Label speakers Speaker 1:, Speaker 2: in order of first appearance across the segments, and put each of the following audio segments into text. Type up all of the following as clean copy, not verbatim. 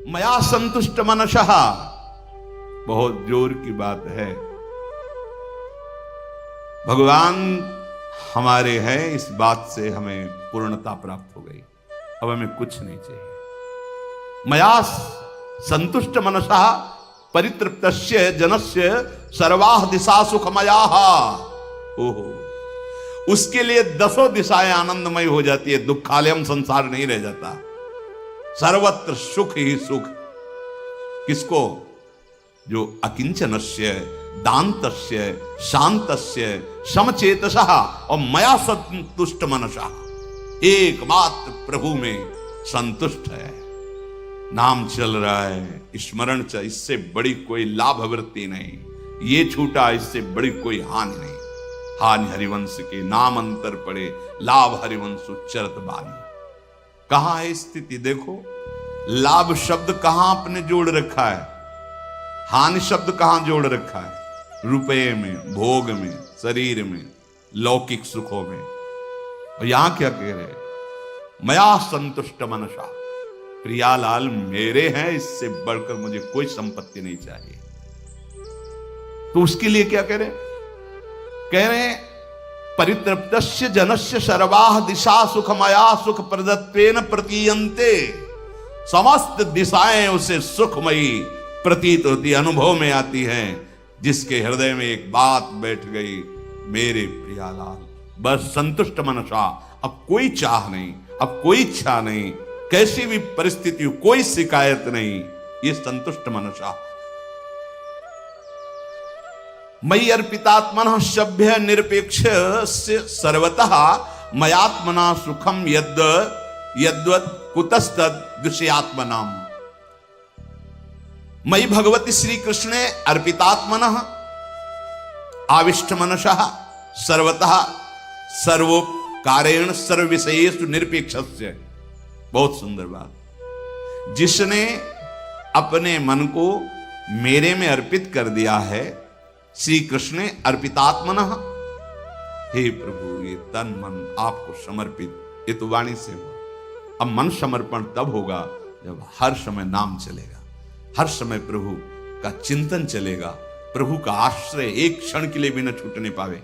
Speaker 1: मया संतुष्ट मनसः, बहुत जोर की बात है। भगवान हमारे हैं, इस बात से हमें पूर्णता प्राप्त हो गई। अब हमें कुछ नहीं चाहिए। मया संतुष्ट मनसः परितृप्तस्य जनस्य सर्वाः दिशा सुखमयाः। ओहो, उसके लिए दसों दिशाएं आनंदमय हो जाती है, दुखालयम संसार नहीं रह जाता, सर्वत्र सुख ही सुख। किसको? जो अकिंचनस्य दान्तस्य शांतस्य समचेतसः और मया संतुष्ट मनसः, एकमात्र प्रभु में संतुष्ट है। नाम चल रहा है, स्मरण चल, इससे बड़ी कोई लाभ वृत्ति नहीं। ये छूटा, इससे बड़ी कोई हानि नहीं। हानि हरिवंश के नाम अंतर पड़े, लाभ हरिवंश उच्चरत बानी। कहां है स्थिति? देखो, लाभ शब्द कहां आपने जोड़ रखा है, हानि शब्द कहां जोड़ रखा है? रुपये में, भोग में, शरीर में, लौकिक सुखों में। और यहां क्या कह रहे? मया संतुष्ट मनसा, प्रियालाल मेरे हैं, इससे बढ़कर मुझे कोई संपत्ति नहीं चाहिए। तो उसके लिए क्या कह रहे? कह रहे परितृप्तस्य जनस्य सर्वाः दिशा सुखमया सुख प्रदत्वेन प्रतीयन्ते। समस्त दिशाएं उसे सुखमयी प्रतीत होती, अनुभव में आती हैं। जिसके हृदय में एक बात बैठ गई, मेरे प्रियालाल, बस संतुष्ट मनसा, अब कोई चाह नहीं, अब कोई इच्छा नहीं, कैसी भी परिस्थिति हो, कोई शिकायत नहीं, ये संतुष्ट मनसा। मयि अर्पितात्मनः सभ्य निरपेक्ष सर्वतः मयात्मना सुखम यद्वत् कुतस्तद विषयात्मनाम। मयि भगवती श्री कृष्णे अर्पितात्मनः आविष्ट मनसः सर्वतः सर्वकारेण सर्व विषयेषु निरपेक्षस्य। बहुत सुंदर बात। जिसने अपने मन को मेरे में अर्पित कर दिया है, श्री कृष्ण अर्पितात्मनः, हे प्रभु ये तन मन आपको समर्पित, ये तो वाणी से हुआ। अब मन समर्पण तब होगा जब हर समय नाम चलेगा, हर समय प्रभु का चिंतन चलेगा, प्रभु का आश्रय एक क्षण के लिए भी न छूटने पावे।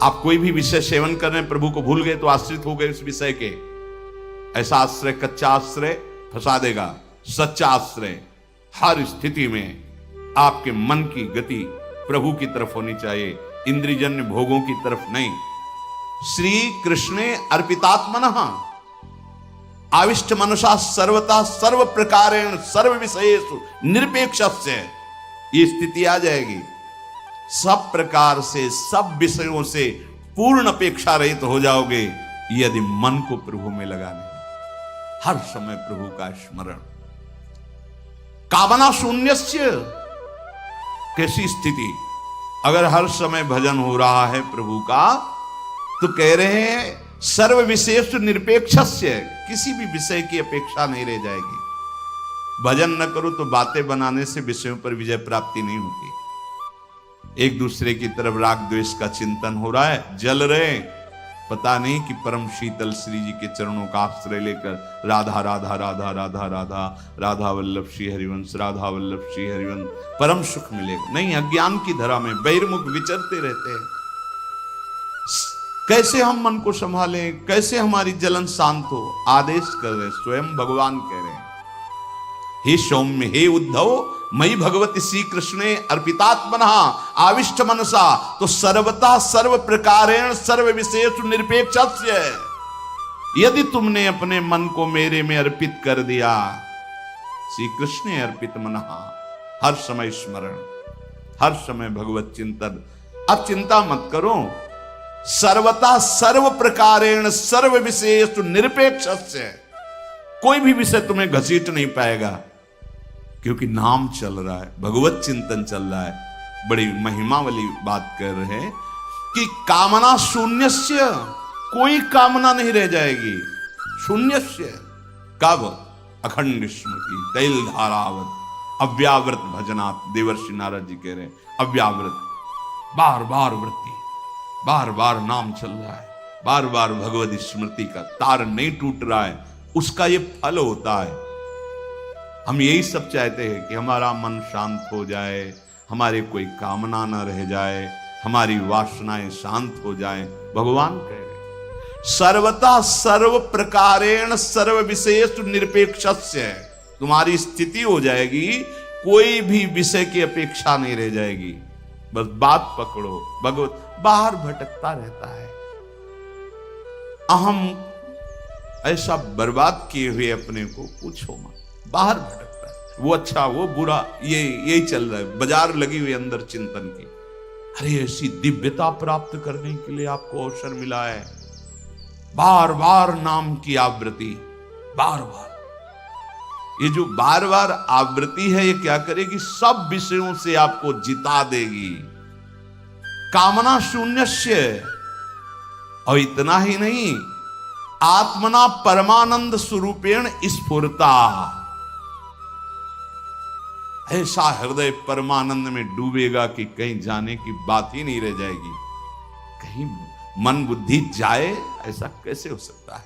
Speaker 1: आप कोई भी विषय सेवन कर रहे हैं, प्रभु को भूल गए तो आश्रित हो गए उस विषय के। ऐसा आश्रय, कच्चा आश्रय फंसा देगा। सच्चा आश्रय हर स्थिति में आपके मन की गति प्रभु की तरफ होनी चाहिए, इंद्रियजन्य भोगों की तरफ नहीं। श्री कृष्णे अर्पितात्मनः आविष्ट मनसा सर्वता सर्व प्रकारेण सर्व विषयेषु निरपेक्षस्य। ये स्थिति आ जाएगी, सब प्रकार से सब विषयों से पूर्ण अपेक्षा रहित हो जाओगे यदि मन को प्रभु में लगाने, हर समय प्रभु का स्मरण। कामना शून्यस्य, कैसी स्थिति? अगर हर समय भजन हो रहा है प्रभु का, तो कह रहे हैं सर्व विशेष निरपेक्षस्य, किसी भी विषय की अपेक्षा नहीं रह जाएगी। भजन न करो तो बातें बनाने से विषयों पर विजय प्राप्ति नहीं होती। एक दूसरे की तरफ राग द्वेष का चिंतन हो रहा है, जल रहे, पता नहीं कि परम शीतल श्री जी के चरणों का आश्रय लेकर राधा राधा राधा राधा राधा राधा वल्लभ श्री हरिवंश, राधा वल्लभ श्री हरिवंश, परम सुख मिलेगा। नहीं, अज्ञान की धरा में बहिर्मुख विचरते रहते हैं। कैसे हम मन को संभालें, कैसे हमारी जलन शांत हो? आदेश कर रहे, स्वयं भगवान कह रहे हैं, हे सौम्य, हे उद्धव, मयि भगवती श्री कृष्णे अर्पितात्मनः आविष्ट मनसा, तो सर्वतः सर्व प्रकारेण सर्व विशेष निरपेक्षस्य। यदि तुमने अपने मन को मेरे में अर्पित कर दिया, श्री कृष्ण अर्पित मनः, हर समय स्मरण, हर समय भगवत चिंतन। अब चिंता मत करो, सर्वतः सर्व प्रकारेण सर्व विशेष निरपेक्षस्य, कोई भी विषय तुम्हें घसीट नहीं पाएगा, क्योंकि नाम चल रहा है, भगवत चिंतन चल रहा है। बड़ी महिमा वाली बात कर रहे हैं कि कामना शून्यस्य, कोई कामना नहीं रह जाएगी। शून्यस्य कब? अखंड स्मृति तैल धारावत अव्यावृत भजनात्। देवर्षि नारद जी कह रहे हैं अव्यावृत, बार बार वृत्ति, बार बार नाम चल रहा है, बार बार भगवत स्मृति का तार नहीं टूट रहा है, उसका ये फल होता है। हम यही सब चाहते हैं कि हमारा मन शांत हो जाए, हमारे कोई कामना न रह जाए, हमारी वासनाएं शांत हो जाएं। भगवान कह रहे सर्वथा सर्व प्रकारेण सर्व विशेष निरपेक्षस्य, तुम्हारी स्थिति हो जाएगी, कोई भी विषय की अपेक्षा नहीं रह जाएगी। बस बात पकड़ो। भगवत बाहर भटकता रहता है, अहम ऐसा बर्बाद किए हुए अपने को पूछो मत। बाहर भटकता है, वो अच्छा वो बुरा, यही चल रहा है, बाजार लगी हुई अंदर चिंतन की। अरे ऐसी दिव्यता प्राप्त करने के लिए आपको अवसर मिला है, बार बार नाम की आवृत्ति, बार बार। ये जो बार बार आवृत्ति है, ये क्या करेगी? सब विषयों से आपको जिता देगी। कामना शून्यस्य, और इतना ही नहीं, आत्मना परमानंद स्वरूपेण स्फुरता, ऐसा हृदय परमानंद में डूबेगा कि कहीं जाने की बात ही नहीं रह जाएगी। कहीं मन बुद्धि जाए, ऐसा कैसे हो सकता है?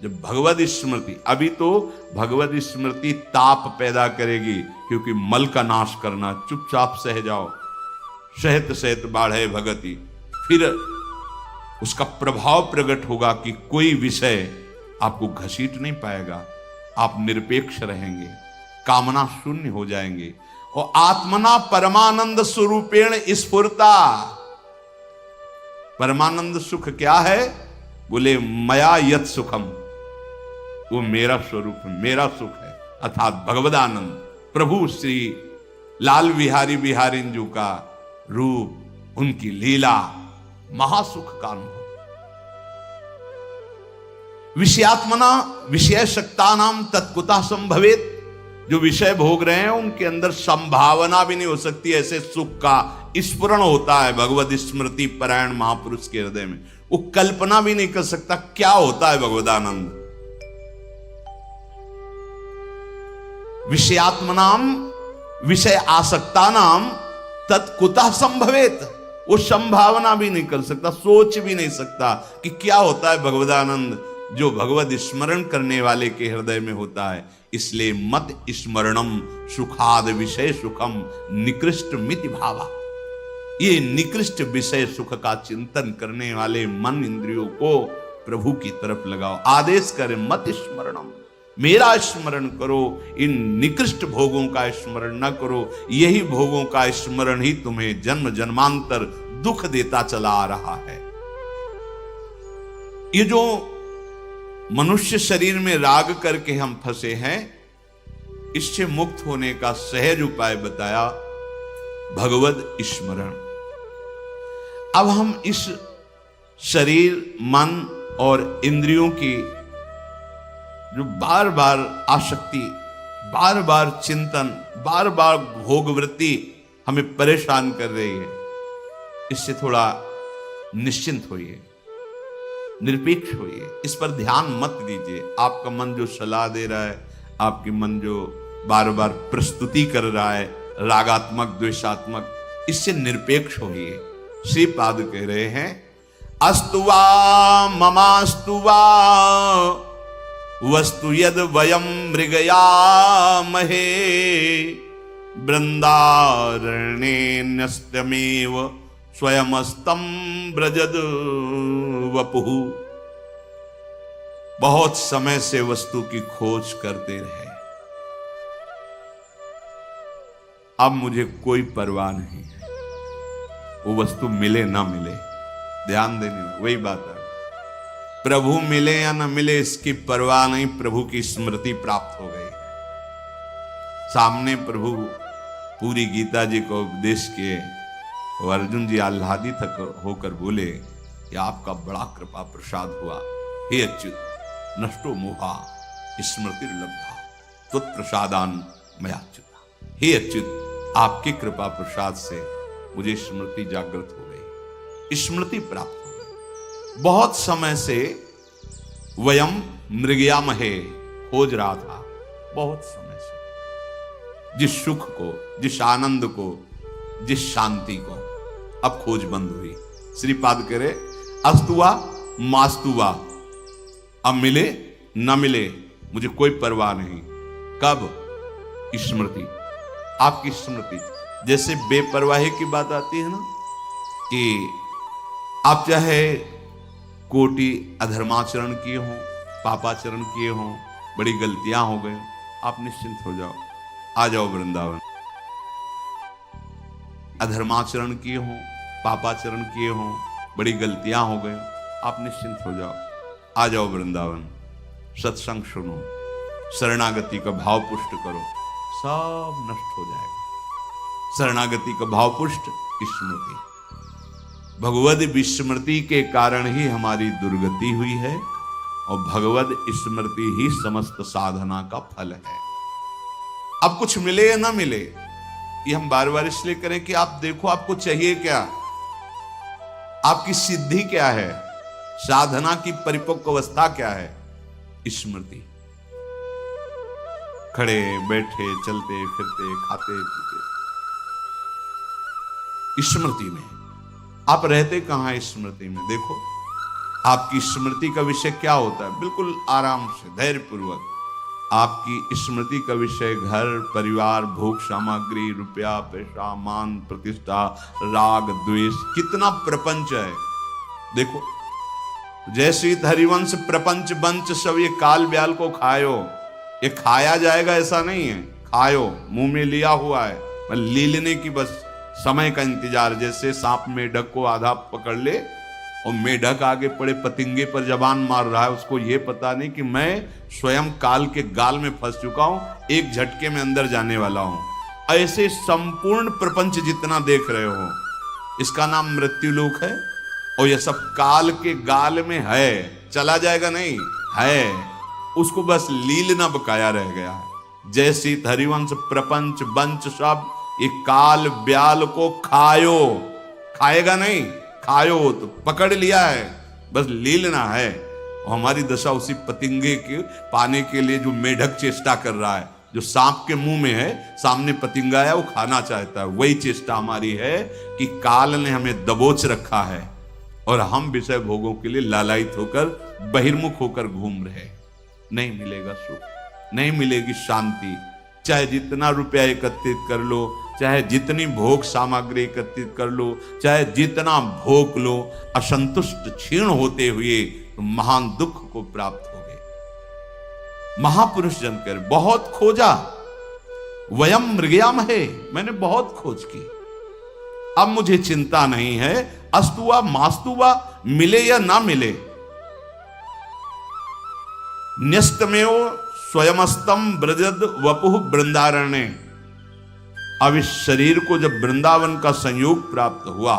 Speaker 1: जब भगवद स्मृति, अभी तो भगवद स्मृति ताप पैदा करेगी, क्योंकि मल का नाश करना, चुपचाप सह जाओ, सहत सहत बाढ़े भगति। फिर उसका प्रभाव प्रकट होगा कि कोई विषय आपको घसीट नहीं पाएगा, आप निरपेक्ष रहेंगे, कामना शून्य हो जाएंगे। और आत्मना परमानंद स्वरूपेण स्फुरता, परमानंद सुख क्या है? बोले मया यत सुखम, वो मेरा स्वरूप है, मेरा सुख है, अर्थात भगवदानंद। प्रभु श्री लाल बिहारी बिहारिंजू का रूप, उनकी लीला, महासुख का अनुभव। विषयात्मना विषय शक्ता नाम तत्कुता संभवेत, जो विषय भोग रहे हैं उनके अंदर संभावना भी नहीं हो सकती ऐसे सुख का स्फुरण होता है भगवद स्मृति परायण महापुरुष के हृदय में। वो कल्पना भी नहीं कर सकता क्या होता है भगवदानंद। विषयात्मनाम विषय आसक्ता नाम तत्कुतः संभवेत, वो संभावना भी नहीं कर सकता, सोच भी नहीं सकता कि क्या होता है भगवदानंद, जो भगवद स्मरण करने वाले के हृदय में होता है। इसलिए मत स्मरणम सुखाद विषय सुखम निकृष्ट मिति भावा, ये निकृष्ट विषय सुख का चिंतन करने वाले मन इंद्रियों को प्रभु की तरफ लगाओ। आदेश करे मत स्मरणम, मेरा स्मरण करो, इन निकृष्ट भोगों का स्मरण न करो। यही भोगों का स्मरण ही तुम्हें जन्म जन्मांतर दुख देता चला आ रहा है। ये जो मनुष्य शरीर में राग करके हम फंसे हैं, इससे मुक्त होने का सहज उपाय बताया भगवद स्मरण। अब हम इस शरीर, मन और इंद्रियों की जो बार बार आसक्ति, बार बार चिंतन, बार बार भोग वृत्ति हमें परेशान कर रही है, इससे थोड़ा निश्चिंत होइए, निरपेक्ष होइए, इस पर ध्यान मत दीजिए। आपका मन जो सलाह दे रहा है, आपके मन जो बार बार प्रस्तुति कर रहा है रागात्मक द्वेषात्मक, इससे निरपेक्ष होइए। श्रीपाद कह रहे हैं अस्तुवा ममास्तुवा वस्तु यद वयम मृगयामहे वृंदारण्येनस्तमेव स्वयमस्तम ब्रजद वपुः। बहुत समय से वस्तु की खोज करते रहे, अब मुझे कोई परवाह नहीं है, वो वस्तु मिले ना मिले, ध्यान देने वही बात है। प्रभु मिले या न मिले इसकी परवाह नहीं, प्रभु की स्मृति प्राप्त हो गई। सामने प्रभु पूरी गीता जी को उपदेश किए और अर्जुन जी आह्लादित होकर बोले कि आपका बड़ा कृपा प्रसाद हुआ, हे अच्युत नष्टो मोहा स्मृतिर्लब्धा त्वत्प्रसादान मयाच्युता। हे अच्युत, आपकी कृपा प्रसाद से मुझे स्मृति जागृत हो गई, स्मृति प्राप्त हो गई। बहुत समय से वयम मृगयामहे खोज रहा था, बहुत समय से, जिस सुख को, जिस आनंद को, जिस शांति को, अब खोज बंद हुई। श्रीपाद करे अस्तुवा मास्तुवा, अब मिले न मिले मुझे कोई परवाह नहीं। कब? स्मृति, आपकी स्मृति। जैसे बेपरवाही की बात आती है ना, कि आप चाहे कोटि अधर्माचरण किए हों, पापाचरण किए हों, बड़ी गलतियां हो गई, आप निश्चिंत हो जाओ, आ जाओ वृंदावन। अधर्माचरण किए हों, पापाचरण किए हों, बड़ी गलतियां हो गई, आप निश्चिंत हो जाओ, आ जाओ वृंदावन। सत्संग सुनो, शरणागति का भाव पुष्ट करो, सब नष्ट हो जाएगा। शरणागति का भाव पुष्ट स्मृति, भगवद विस्मृति के कारण ही हमारी दुर्गति हुई है, और भगवद स्मृति ही समस्त साधना का फल है। अब कुछ मिले या ना मिले, ये हम बार बार इसलिए करें कि आप देखो आपको चाहिए क्या, आपकी सिद्धि क्या है, साधना की परिपक्व अवस्था क्या है। स्मृति, खड़े बैठे चलते फिरते खाते पीते, स्मृति में आप रहते कहां। स्मृति में देखो आपकी स्मृति का विषय क्या होता है, बिल्कुल आराम से धैर्यपूर्वक। आपकी स्मृति का विषय घर परिवार, भोग सामग्री, रुपया पैसा, मान प्रतिष्ठा, राग द्वेष, कितना प्रपंच है। देखो जैसे हरिवंश प्रपंच बंच सब ये काल ब्याल को खायो, ये खाया जाएगा ऐसा नहीं है, खायो मुंह में लिया हुआ है, लीलने की बस समय का इंतजार। जैसे सांप मेढक को आधा पकड़ ले और मेढक आगे पड़े पतिंगे पर जबान मार रहा है, उसको ये पता नहीं कि मैं स्वयं काल के गाल में फंस चुका हूं, एक झटके में अंदर जाने वाला हूं। ऐसे संपूर्ण प्रपंच जितना देख रहे हो, इसका नाम मृत्युलोक है, और यह सब काल के गाल में है, चला जाएगा नहीं है, उसको बस लीलना बकाया रह गया है। जैसे हरिवंश प्रपंच बंच सब ये काल ब्याल को खायो, खाएगा नहीं, खायो तो पकड़ लिया है, बस लीलना है। और हमारी दशा उसी पतिंगे के पाने के लिए जो मेढक चेष्टा कर रहा है, जो सांप के मुंह में है, सामने पतिंगा है, वो खाना चाहता है, वही चेष्टा हमारी है कि काल ने हमें दबोच रखा है और हम विषय भोगों के लिए लालायित होकर बहिर्मुख होकर घूम रहे। नहीं मिलेगा सुख, नहीं मिलेगी शांति, चाहे जितना रुपया एकत्रित कर लो, चाहे जितनी भोग सामग्री एकत्रित कर लो, चाहे जितना भोग लो, असंतुष्ट क्षीण होते हुए तो महान दुख को प्राप्त हो गए। महापुरुष जनकर बहुत खोजा, वयम मृगयाम है, मैंने बहुत खोज की, अब मुझे चिंता नहीं है, अस्तुवा मास्तुवा, मिले या ना मिले, न्यस्तमेव स्वयमस्तम ब्रजद वपुः वृंदारण्य। अब इस शरीर को जब वृंदावन का संयोग प्राप्त हुआ,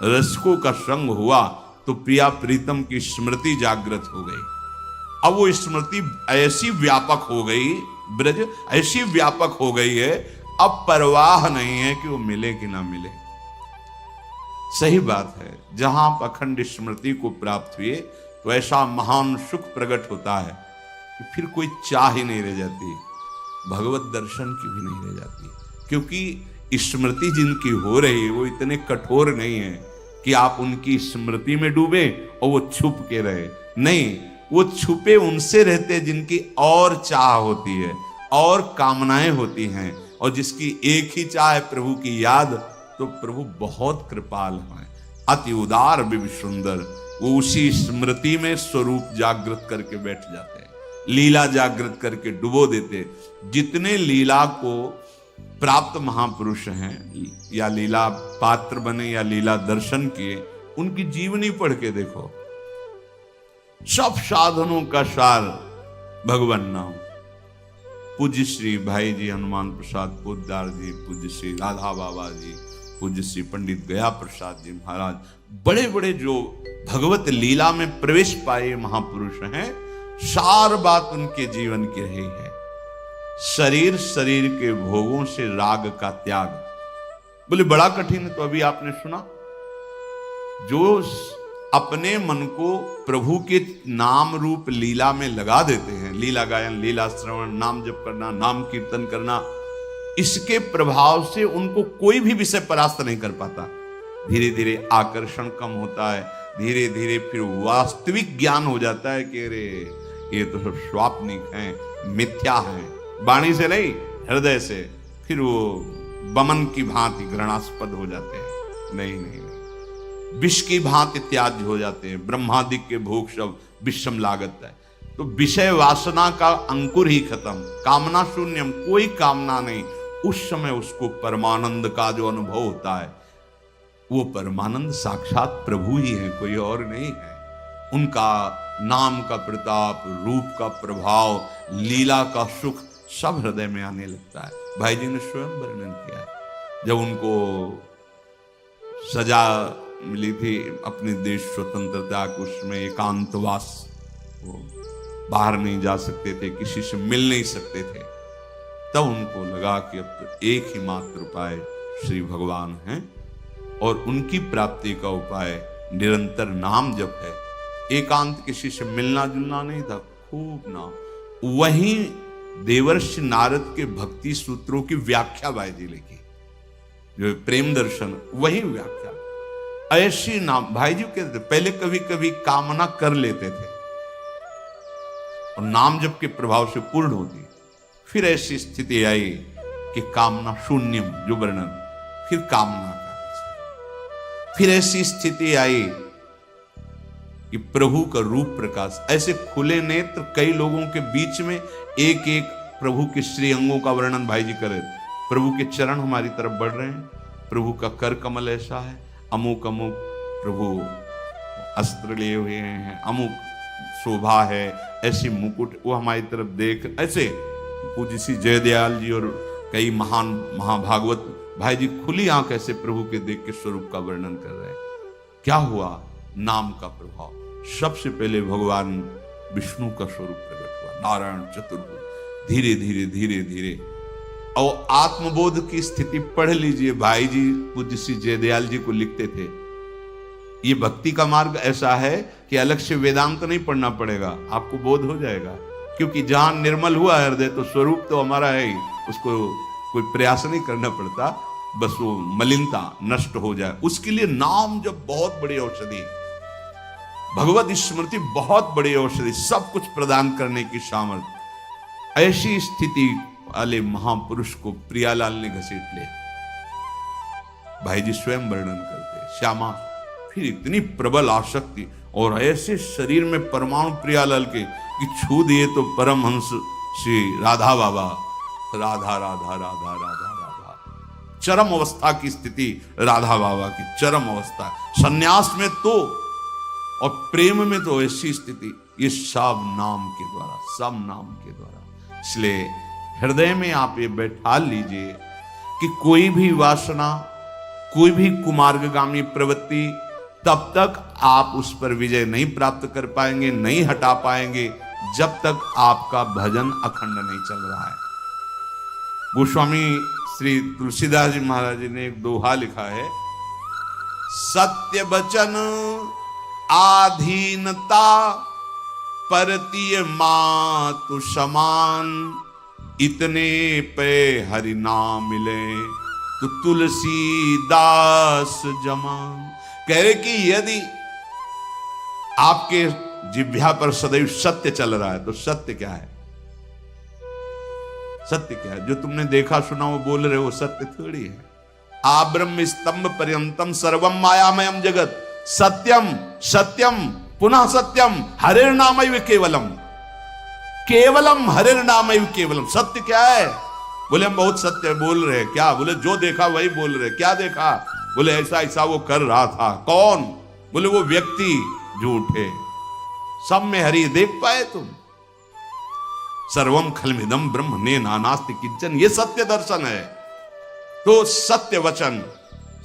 Speaker 1: रसिकों का संग हुआ, तो प्रिया प्रीतम की स्मृति जागृत हो गई। अब वो स्मृति ऐसी व्यापक हो गई, ब्रज ऐसी व्यापक हो गई है, अब परवाह नहीं है कि वो मिले कि ना मिले। सही बात है, जहां आप अखंड स्मृति को प्राप्त हुए तो ऐसा महान सुख प्रकट होता है कि फिर कोई चाह ही नहीं रह जाती, भगवत दर्शन की भी नहीं रह जाती। क्योंकि स्मृति जिनकी हो रही है वो इतने कठोर नहीं है कि आप उनकी स्मृति में डूबे और वो छुप के रहे, नहीं, वो छुपे उनसे रहते जिनकी और चाह होती है और कामनाएं होती हैं, और जिसकी एक ही चाह है प्रभु की याद, तो प्रभु बहुत कृपाल हैं, अति उदार भी सुंदर। वो उसी स्मृति में स्वरूप जागृत करके बैठ जाते हैं, लीला जागृत करके डुबो देते। जितने लीला को प्राप्त महापुरुष हैं, या लीला पात्र बने या लीला दर्शन किए, उनकी जीवनी पढ़ के देखो, सब साधनों का सार भगवान नाम। पूज्य श्री भाई जी हनुमान प्रसाद पोद्दार जी, पूज्य श्री राधा बाबा जी, पूज्य श्री पंडित गया प्रसाद जी महाराज, बड़े बड़े जो भगवत लीला में प्रवेश पाए महापुरुष हैं, सार बात उनके जीवन की रही है। शरीर के भोगों से राग का त्याग। बोले बड़ा कठिन है, तो अभी आपने सुना, जो अपने मन को प्रभु के नाम रूप लीला में लगा देते हैं, लीला गायन, लीला श्रवण, नाम जप करना, नाम कीर्तन करना, इसके प्रभाव से उनको कोई भी विषय परास्त नहीं कर पाता। धीरे धीरे आकर्षण कम होता है, धीरे धीरे फिर वास्तविक ज्ञान हो जाता है कि अरे ये तो सब स्वाप्निक हैं, मिथ्या हैं, वाणी से नहीं, हृदय से, फिर वो बमन की भांति घृणास्पद हो जाते हैं। नहीं नहीं नहीं, विष की भांति त्याज्य हो जाते हैं। ब्रह्मादि के भोग सब विषम लागत है। तो विषय वासना का अंकुर ही खत्म, कामना शून्यम, कोई कामना नहीं। उस समय उसको परमानंद का जो अनुभव होता है, वो परमानंद साक्षात प्रभु ही है, कोई और नहीं है। उनका नाम का प्रताप, रूप का प्रभाव, लीला का सुख सब हृदय में आने लगता है। भाई जी ने स्वयं वर्णन किया है, जब उनको सजा मिली थी अपने देश स्वतंत्रता के, उसमें एकांतवास, वो बाहर नहीं जा सकते थे, किसी से मिल नहीं सकते थे, तब उनको लगा कि अब तो एक ही मात्र उपाय श्री भगवान हैं और उनकी प्राप्ति का उपाय निरंतर नाम जप है। एकांत किसी से मिलना जुलना नहीं था, खूब नाम। वहीं देवर्षि नारद के भक्ति सूत्रों की व्याख्या भाई जी लिखी, जो प्रेम दर्शन, वही व्याख्या। ऐसी नाम भाई जी कहते पहले कभी कभी कामना कर लेते थे और नाम जप के प्रभाव से पूर्ण होती, फिर ऐसी स्थिति आई कि कामना शून्यम, जो वर्णन, फिर कामना का, फिर ऐसी स्थिति आई कि प्रभु का रूप प्रकाश, ऐसे खुले नेत्र कई लोगों के बीच में एक एक प्रभु के श्री अंगों का वर्णन भाई जी करे। प्रभु के चरण हमारी तरफ बढ़ रहे हैं, प्रभु का कर कमल ऐसा है, अमुक अमुक प्रभु अस्त्र लिए हुए हैं, अमुक शोभा है, ऐसी मुकुट, वो हमारी तरफ देख, ऐसे पूज्य श्री जयदयाल जी और कई महान महाभागवत भाई जी खुली आंख ऐसे प्रभु के देख के स्वरूप का वर्णन कर रहे हैं। क्या हुआ? नाम का प्रभाव। सबसे पहले भगवान विष्णु का स्वरूप प्रकट हुआ, नारायण चतुर्भुज। धीरे धीरे धीरे धीरे और आत्मबोध की स्थिति पढ़ लीजिए, भाई जी पूज्य श्री जयदयाल जी को लिखते थे, ये भक्ति का मार्ग ऐसा है कि अलग से वेदांत नहीं पढ़ना पड़ेगा, आपको बोध हो जाएगा। क्योंकि जहां निर्मल हुआ हृदय तो स्वरूप तो हमारा है ही, उसको कोई प्रयास नहीं करना पड़ता, बस वो मलिनता नष्ट हो जाए। उसके लिए नाम जब बहुत बड़ी औषधि, भगवत स्मृति बहुत बड़ी औषधि, सब कुछ प्रदान करने की सामर्थ्य। ऐसी स्थिति वाले महापुरुष को प्रियालाल ने घसीट लिया। भाई जी स्वयं वर्णन करते, श्यामा, फिर इतनी प्रबल आसक्ति और ऐसे शरीर में परमाणु प्रियालाल के कि छू दिए तो परमहंस श्री राधा बाबा, राधा राधा राधा राधा राधा, चरम अवस्था की स्थिति राधा बाबा की, चरम अवस्था। सन्यास में तो और प्रेम में तो ऐसी स्थिति, ये सब नाम के द्वारा, सब नाम के द्वारा। इसलिए हृदय में आप ये बैठा लीजिए कि कोई भी वासना, कोई भी कुमार्गगामी प्रवृत्ति, तब तक आप उस पर विजय नहीं प्राप्त कर पाएंगे, नहीं हटा पाएंगे, जब तक आपका भजन अखंड नहीं चल रहा है। गोस्वामी श्री तुलसीदास जी महाराज जी ने एक दोहा लिखा है, सत्य वचन आधीनता परतीय मातु समान, इतने पे हरि नाम मिले तो तुलसीदास जमान। कह रहे कि यदि आपके जिह्वा पर सदैव सत्य चल रहा है तो सत्य क्या है? सत्य क्या है? जो तुमने देखा सुना वो बोल रहे हो, सत्य थोड़ी है। आ ब्रह्म स्तंभ पर्यंतम सर्वम मायामयम जगत, सत्यम सत्यम पुनः सत्यम हरिर्नामैव केवलम, केवलम हरिर्नामैव केवलम। सत्य क्या है? बोले हम बहुत सत्य बोल रहे हैं। क्या? बोले जो देखा वही बोल रहे। क्या देखा? बोले ऐसा ऐसा वो कर रहा था। कौन? बोले वो व्यक्ति झूठे। सब में हरि देख पाए तुम? सर्वम खलमिदम ब्रह्म ने नानास्ति किंचन, ये सत्य दर्शन है। तो सत्य वचन,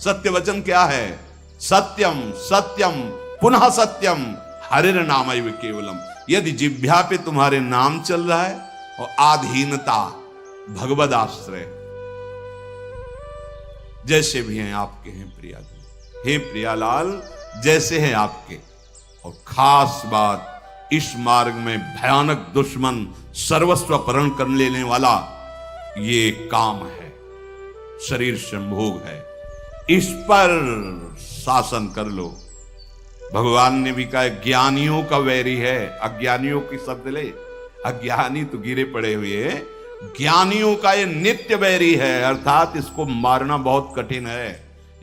Speaker 1: सत्य वचन क्या है? सत्यम सत्यम पुनः सत्यम हरिर्नामैव केवलम। यदि जिह्वा पे तुम्हारे नाम चल रहा है और आधीनता, भगवद आश्रय, जैसे भी हैं आपके हैं प्रियालाल, हे प्रियालाल जैसे हैं आपके। और खास बात, इस मार्ग में भयानक दुश्मन, सर्वस्व अपहरण कर लेने वाला ये काम है, शरीर संभोग है, इस पर शासन कर लो। भगवान ने भी कहा ज्ञानियों का वैरी है, अज्ञानियों की शब्द ले। अज्ञानी तो गिरे पड़े हुए हैं, ज्ञानियों का ये नित्य बैरी है, अर्थात इसको मारना बहुत कठिन है।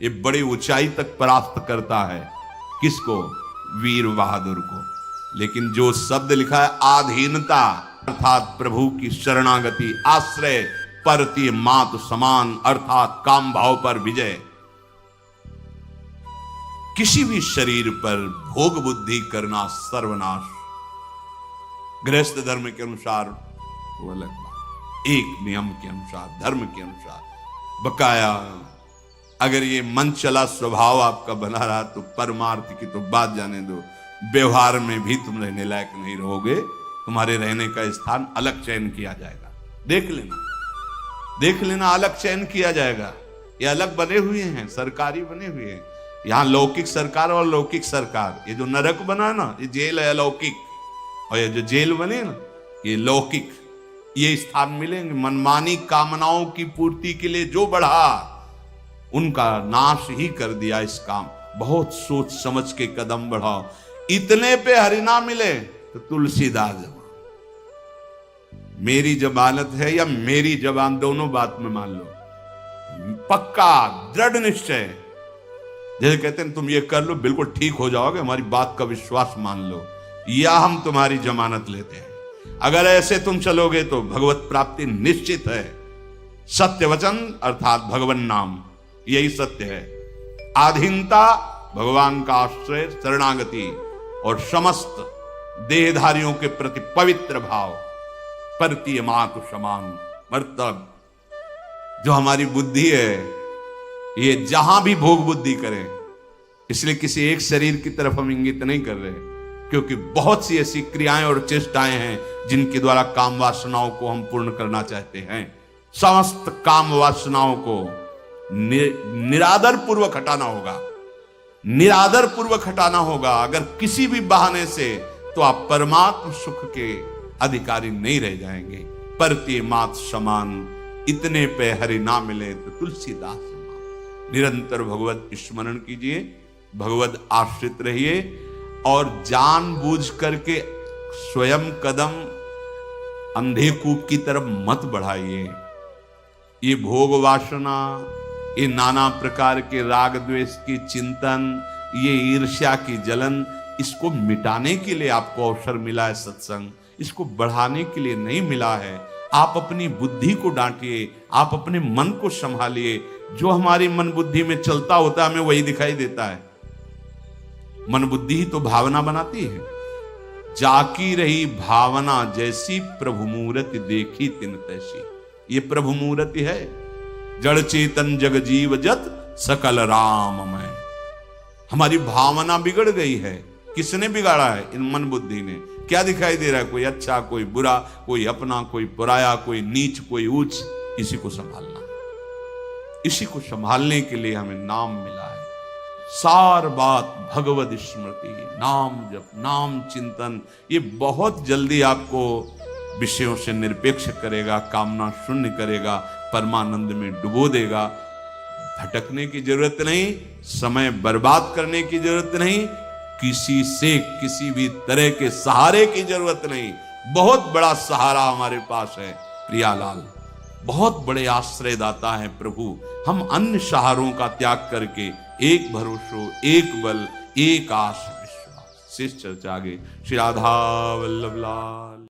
Speaker 1: ये बड़ी ऊंचाई तक परास्त करता है। किसको? वीर बहादुर को। लेकिन जो शब्द लिखा है आधीनता, अर्थात प्रभु की शरणागति, आश्रय, परति मातु समान, अर्थात काम भाव पर विजय। किसी भी शरीर पर भोग बुद्धि करना सर्वनाश। गृहस्थ धर्म के अनुसार वो अलग बात, एक नियम के अनुसार, धर्म के अनुसार। बकाया अगर ये मन चला स्वभाव आपका बना रहा तो परमार्थ की तो बात जाने दो, व्यवहार में भी तुम रहने लायक नहीं रहोगे। तुम्हारे रहने का स्थान अलग चयन किया जाएगा। देख लेना अलग चयन किया जाएगा। ये अलग बने हुए हैं, सरकारी बने हुए हैं। यहां लौकिक सरकार और लौकिक सरकार। ये जो नरक बना है ना, ये जेल है अलौकिक, और ये जो जेल बने ना, ये लौकिक। ये स्थान मिलेंगे। मनमानी कामनाओं की पूर्ति के लिए जो बढ़ा, उनका नाश ही कर दिया इस काम। बहुत सोच समझ के कदम बढ़ाओ। इतने पे हरिना मिले तो तुलसीदास जबान, मेरी जमानत है या मेरी जबान, दोनों बात में मान लो। पक्का दृढ़ निश्चय, जैसे कहते हैं तुम ये कर लो बिल्कुल ठीक हो जाओगे, हमारी बात का विश्वास मान लो, या हम तुम्हारी जमानत लेते हैं। अगर ऐसे तुम चलोगे तो भगवत प्राप्ति निश्चित है। सत्य वचन अर्थात भगवान नाम, यही सत्य है। आधीनता, भगवान का आश्रय, शरणागति, और समस्त देहधारियों के प्रति पवित्र भाव, परतीय मातु समान। मतलब जो हमारी बुद्धि है, ये जहां भी भोग बुद्धि करे, इसलिए किसी एक शरीर की तरफ हम इंगित नहीं कर रहे, क्योंकि बहुत सी ऐसी क्रियाएं और चेष्टाएं हैं जिनके द्वारा काम वासनाओं को हम पूर्ण करना चाहते हैं। समस्त काम वासनाओं को निरादर पूर्वक हटाना होगा, निरादर पूर्वक हटाना होगा। अगर किसी भी बहाने से, तो आप परमात्म सुख के अधिकारी नहीं रह जाएंगे। परतीय मात समान, इतने पे हरि ना मिले तो तुलसीदास समान। निरंतर भगवत स्मरण कीजिए, भगवत आश्रित रहिए, और जानबूझ करके स्वयं कदम अंधे कूप की तरफ मत बढ़ाइए। ये भोग वासना, ये नाना प्रकार के राग द्वेष की चिंतन, ये ईर्ष्या की जलन, इसको मिटाने के लिए आपको अवसर मिला है सत्संग, इसको बढ़ाने के लिए नहीं मिला है। आप अपनी बुद्धि को डांटिए, आप अपने मन को संभालिए। जो हमारी मन बुद्धि में चलता होता है हमें वही दिखाई देता है। मन बुद्धि ही तो भावना बनाती है। जाकी रही भावना जैसी, प्रभु मूर्ति देखी तिन तैसी। ये प्रभु मूर्ति है। जड़ चेतन जग जीव जत सकल राममय। हमारी भावना बिगड़ गई है। किसने बिगाड़ा है? इन मन बुद्धि ने। क्या दिखाई दे रहा है? कोई अच्छा, कोई बुरा, कोई अपना, कोई पराया, कोई नीच, कोई ऊंच। इसी को संभालना है। इसी को संभालने के लिए हमें नाम मिला है। सार बात भगवत स्मृति, नाम जप, नाम चिंतन, ये बहुत जल्दी आपको विषयों से निरपेक्ष करेगा, कामना शून्य करेगा, परमानंद में डुबो देगा। भटकने की जरूरत नहीं, समय बर्बाद करने की जरूरत नहीं, किसी से किसी भी तरह के सहारे की जरूरत नहीं। बहुत बड़ा सहारा हमारे पास है प्रियालाल, बहुत बड़े आश्रयदाता है प्रभु। हम अन्य सहारों का त्याग करके एक भरोसो, एक बल, एक आस, विश्वास। शेष चर्चा आगे। श्री राधा वल्लभ लाल।